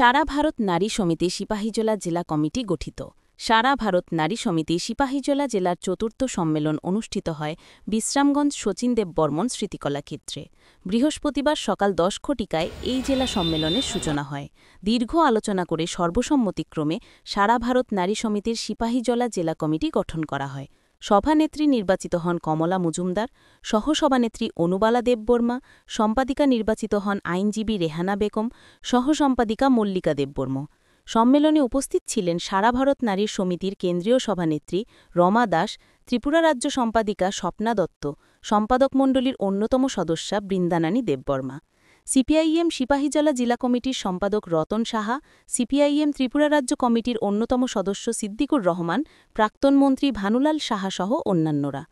সারা ভারত নারী সমিতি সিপাহীজলা জেলা কমিটি গঠিত। সারা ভারত নারী সমিতি সিপাহীজলা জেলার চতুর্থ সম্মেলন অনুষ্ঠিত হয় বিশ্রামগঞ্জ শচীন দেব বর্মন স্মৃতিকলা ক্ষেত্রে। বৃহস্পতিবার সকাল 10 ঘটিকায় এই জেলা সম্মেলনের সূচনা হয়। দীর্ঘ আলোচনা করে সর্বসম্মতিক্রমে সারা ভারত নারী সমিতির সিপাহীজলা জেলা কমিটি গঠন করা হয়। সভানেত্রী নির্বাচিত হন কমলা মজুমদার, সহসভানেত্রী অনুবালা দেববর্মা, সম্পাদিকা নির্বাচিত হন আইনজীবী রেহানা বেগম, সহসম্পাদিকা মল্লিকা দেববর্মা। সম্মেলনে উপস্থিত ছিলেন সারা ভারত নারী সমিতির কেন্দ্রীয় সভানেত্রী রমা দাস, ত্রিপুরা রাজ্য সম্পাদিকা স্বপ্না দত্ত, সম্পাদকমণ্ডলীর অন্যতম সদস্যা বৃন্দানানী দেববর্মা। সিপিআইএম সিপাহীজলা জেলা কমিটির সম্পাদক রতন সাহা, সিপিআইএম ত্রিপুরা রাজ্য কমিটির অন্যতম সদস্য সিদ্দিকুর রহমান, প্রাক্তন মন্ত্রী ভানুলাল সাহা সহ অন্যান্যরা।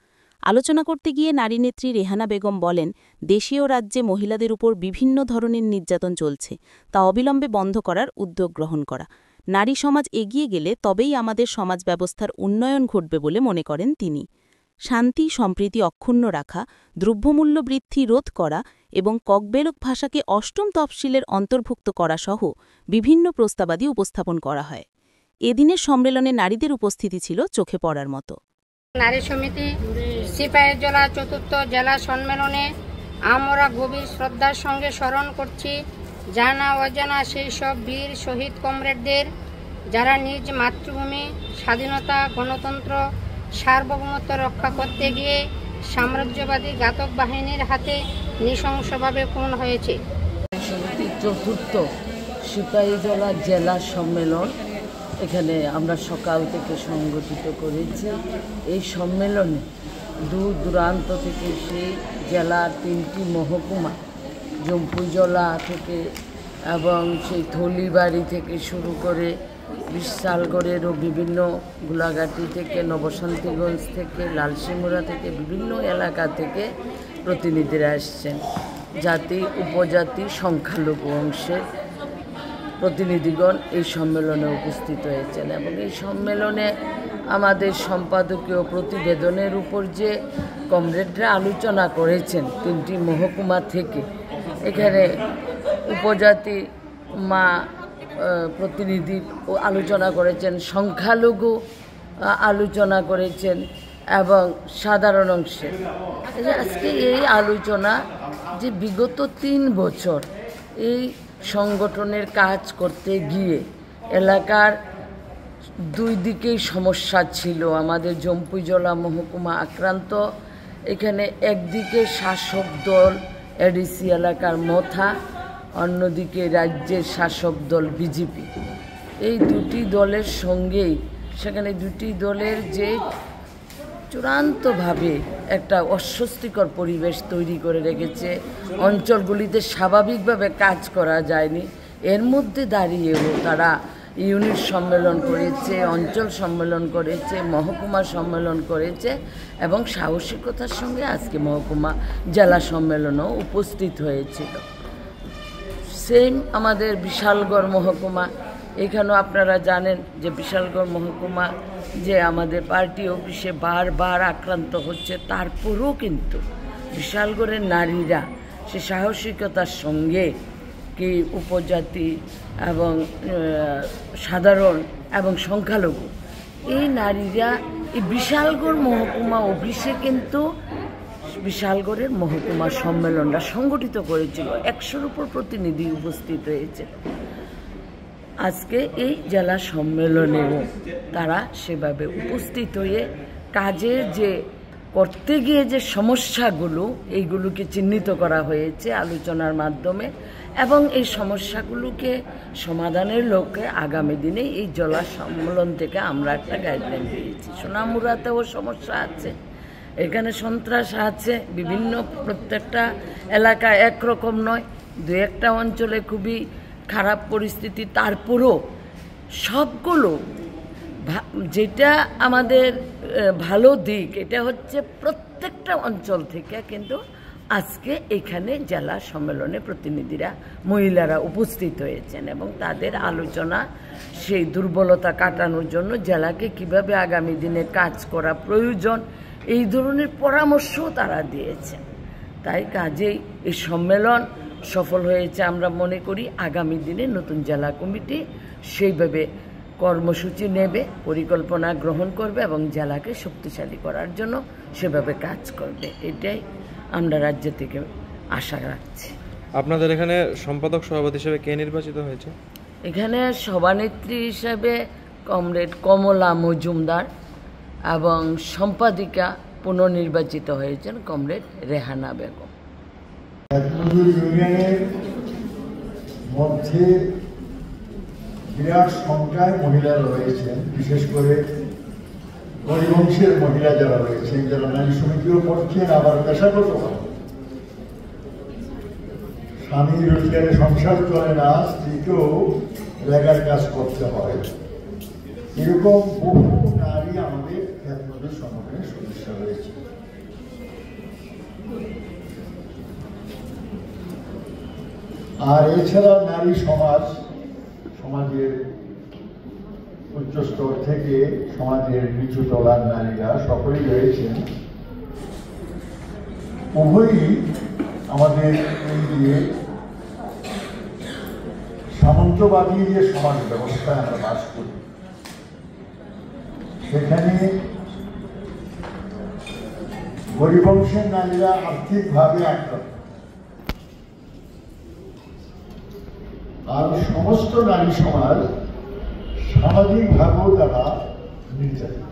আলোচনা করতে গিয়ে নারীনেত্রী রেহানা বেগম বলেন, দেশীয় রাজ্যে মহিলাদের উপর বিভিন্ন ধরনের নির্যাতন চলছে, তা অবিলম্বে বন্ধ করার উদ্যোগ গ্রহণ করা। নারী সমাজ এগিয়ে গেলে তবেই আমাদের সমাজ ব্যবস্থার উন্নয়ন ঘটবে বলে মনে করেন তিনি। শান্তি সম্প্রীতি অক্ষুণ্ণ রাখা, দ্রব্যমূল্য বৃদ্ধি রোধ করা এবং ককবেলক ভাষাকে অষ্টম তফসিলের অন্তর্ভুক্ত করা সহ বিভিন্ন প্রস্তাবাদি উপস্থাপন করা হয়। এদিনের সম্মেলনে নারীদের উপস্থিতি ছিল চোখে পড়ার মতো। নারী সমিতি সিপাহীজলা চতুর্থ জেলা সম্মেলনে আমরা গভীর শ্রদ্ধার সঙ্গে স্মরণ করছি জানা অজানা সেই সব বীর শহীদ কমরেডদের, যারা নিজ মাতৃভূমি স্বাধীনতা, গণতন্ত্র, সার্বভৌমত্ব রক্ষা করতে গিয়ে সাম্রাজ্যবাদী ঘাতক বাহিনীর হাতে নৃশংসভাবে খুন হয়েছে। সমিতির চতুর্থ সিপাহীজলা জেলা সম্মেলন এখানে আমরা সকাল থেকে সংগঠিত করেছি। এই সম্মেলনে দূর দূরান্ত থেকে সেই জেলার 3টি মহকুমা, জম্পুজলা থেকে এবং সেই থলিবাড়ি থেকে শুরু করে বিশালগড়েরও বিভিন্ন গোলাঘাটি থেকে, নবশান্তিগঞ্জ থেকে, লালসিমুড়া থেকে বিভিন্ন এলাকা থেকে প্রতিনিধিরা এসছেন। জাতি উপজাতি সংখ্যালঘু অংশের প্রতিনিধিগণ এই সম্মেলনে উপস্থিত হয়েছেন এবং এই সম্মেলনে আমাদের সম্পাদকীয় প্রতিবেদনের উপর যে কমরেডরা আলোচনা করেছেন 3টি মহকুমা থেকে, এখানে উপজাতি মা প্রতিনিধি আলোচনা করেছেন, সংখ্যালঘু আলোচনা করেছেন এবং সাধারণ অংশের। আজকে এই আলোচনা যে বিগত 3 বছর এই সংগঠনের কাজ করতে গিয়ে এলাকার 2 দিকেই সমস্যা ছিল। আমাদের জম্পুজলা মহকুমা আক্রান্ত, এখানে একদিকে শাসক দল এডিসি এলাকার মথা, অন্যদিকে রাজ্যের শাসক দল বিজেপি। এই 2টি দলের সঙ্গেই সেখানে 2টি দলের যে চূড়ান্তভাবে একটা অস্বস্তিকর পরিবেশ তৈরি করে রেখেছে, অঞ্চলগুলিতে স্বাভাবিকভাবে কাজ করা যায়নি। এর মধ্যে দাঁড়িয়েও তারা ইউনিট সম্মেলন করেছে, অঞ্চল সম্মেলন করেছে, মহকুমা সম্মেলন করেছে এবং সাহসিকতার সঙ্গে আজকে মহকুমা জেলা সম্মেলনও উপস্থিত হয়েছিল। সেম আমাদের বিশালগড় মহকুমা, এখানেও আপনারা জানেন যে বিশালগড় মহকুমা যে আমাদের পার্টি অফিসে বারবার আক্রান্ত হচ্ছে, তারপরেও কিন্তু বিশালগড়ের নারীরা সে সাহসিকতার সঙ্গে কি উপজাতি এবং সাধারণ এবং সংখ্যালঘু এই নারীরা এই বিশালগড় মহকুমা অফিসে কিন্তু বিশালগড়ের মহকুমা সম্মেলনটা সংগঠিত করেছিল। 100-র উপর প্রতিনিধি উপস্থিত হয়েছে। আজকে এই জেলা সম্মেলনেও তারা সেভাবে উপস্থিত হয়ে কাজের যে করতে গিয়ে যে সমস্যাগুলো এইগুলোকে চিহ্নিত করা হয়েছে আলোচনার মাধ্যমে এবং এই সমস্যাগুলোকে সমাধানের লক্ষ্যে আগামী দিনে এই জেলা সম্মেলন থেকে আমরা একটা গাইডলাইন দিয়েছি। সোনামুড়াতেও সমস্যা আছে, এখানে সন্ত্রাস আছে, বিভিন্ন প্রত্যেকটা এলাকা একরকম নয়, 2-1টা অঞ্চলে খুবই খারাপ পরিস্থিতি। তারপরও সবগুলো যেটা আমাদের ভালো দিক এটা হচ্ছে প্রত্যেকটা অঞ্চল থেকে কিন্তু আজকে এখানে জেলা সম্মেলনে প্রতিনিধিরা মহিলারা উপস্থিত হয়েছেন এবং তাদের আলোচনা সেই দুর্বলতা কাটানোর জন্য জেলাকে কিভাবে আগামী দিনে কাজ করা প্রয়োজন এই ধরনের পরামর্শও তারা দিয়েছেন। তাই কাজেই এই সম্মেলন সফল হয়েছে আমরা মনে করি। আগামী দিনে নতুন জেলা কমিটি সেইভাবে কর্মসূচি নেবে, পরিকল্পনা গ্রহণ করবে এবং জেলাকে শক্তিশালী করার জন্য সেভাবে কাজ করবে। এটাই আমরা রাজ্য থেকে আশা রাখছি। আপনাদের এখানে সম্পাদক সভাপতি হিসেবে কে নির্বাচিত হয়েছে? এখানে সভানেত্রী হিসাবে কমরেড কমলা মজুমদার এবং সম্পাদিকা পুনর্নির্বাচিত হয়েছেন কমরেড রেহানা বেগম। ইউনিয়নের মধ্যে বিরাট সংখ্যায় মহিলারা রয়েছেন, বিশেষ করে গরিবংশের মহিলা যারা রয়েছেন, যারা নারী সমিতিও করছেন, আবার পেশাগত স্বামী রোজগারে সংসার চলে না, স্ত্রীকেও লেগার কাজ করতে হয়। এরকম বহু নারী আমাদের খ্যাতমজুর সংগঠনের সদস্য রয়েছে। আর এছাড়া নারী সমাজের উচ্চ স্তর থেকে সমাজের নিচু তলার নারীরা সকলেই রয়েছেন। উভয়ই আমাদের এই যে সামন্তবাদী যে সমাজ ব্যবস্থায় আমরা বাস করি, সেখানে গরিবংশের নারীরা আর্থিকভাবে আক্রান্ত, আর সমস্ত নারী সমাজ সামাজিকভাবেও তারা নির্যাতিত।